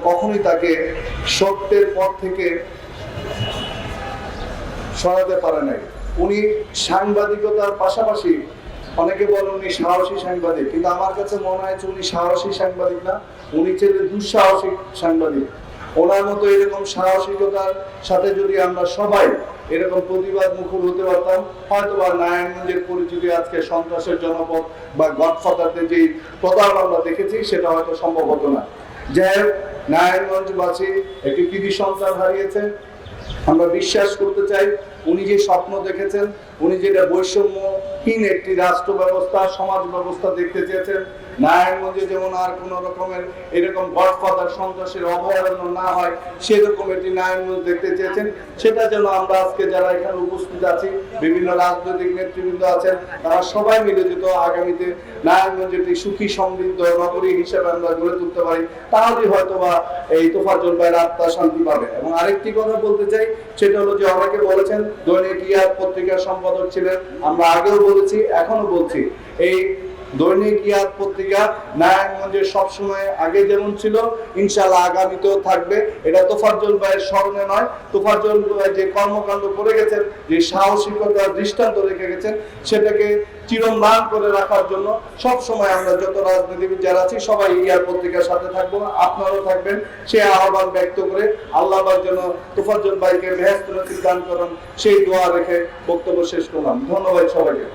কখনোই তাকে সত্যের পথ থেকে সরাতে পারে নাই। উনি সাংবাদিকতার পাশাপাশি, অনেকে বলেন উনি সাহসী সাংবাদিক, কিন্তু আমার কাছে মনে হয় উনি সাহসী সাংবাদিক না, উনি ছিলেন দুঃসাহসিক সাংবাদিক। ওনার মতো এরকম সাহসিকতার সাথে যদি আমরা সবাই এরকম প্রতিবাদ মুখর হতে পারতাম, হয়তো বা নারায়ণগঞ্জের পরিচিতি আজকে সন্ত্রাসের জনপদ বা গডফাদারদের যে প্রতারণা আমরা দেখেছি সেটা হয়তো সম্ভব হতো না। যাই হোক, নারায়ণগঞ্জবাসী একটি কৃতি সন্তান হারিয়েছেন। আমরা বিশ্বাস করতে চাই উনি যে স্বপ্ন দেখেছেন, উনি যেটা বৈষম্যহীন একটি রাষ্ট্র ব্যবস্থা, সমাজ ব্যবস্থা দেখতে চেয়েছেন, নারায়ণগঞ্জে যেমন আর কোন রকমের এরকম গডফাদার সন্ত্রাসের অভয়ারণ্য না হয় সেরকম একটি নারায়ণগঞ্জ দেখতে চেয়েছেন। সেটা যেন আমরা আজকে যারা এখানে উপস্থিত আছি, বিভিন্ন রাজনৈতিক নেতৃবৃন্দ আছেন, তারা সবাই মিলে যেত আগামীতে নারায়ণগঞ্জ একটি সুখী সমৃদ্ধ নগরী হিসেবে আমরা গড়ে তুলতে পারি, তাহলেই হয়তো বা এই তোফাজ্জল ভাইয়ের আত্মা শান্তি পাবে। এবং আরেকটি কথা বলতে চাই, সেটা হলো যে অনেকে বলেছেন দৈনিক ইয়াদ পত্রিকার সম্পাদক ছিলেন, আমরা আগেও বলেছি এখনো বলছি, এই দৈনিক ইয়াদ পত্রিকা নারায়ণগঞ্জের সবসময় আগে যেমন ছিল ইনশাআল্লাহ আগামীতেও থাকবে। এটা তোফাজ্জল ভাইয়ের স্মরণে নয়, তোফাজ্জল ভাই যে কর্মকাণ্ড করে গেছেন, যে সাহসিকতার দৃষ্টান্ত রেখে গেছেন, সেটাকে চিরম্লান করে রাখার জন্য সব সময় আমরা যত রাজনীতিবিদ যারা আছি সবাই ইয়াদ পত্রিকার সাথে থাকবো, আপনারাও থাকবেন, সে আহ্বান ব্যক্ত করে আল্লাহ যেন তোফাজ্জল ভাইকে বেহেশত নসিব দান করেন সেই দোয়া রেখে বক্তব্য শেষ করলাম। ধন্যবাদ সবাইকে।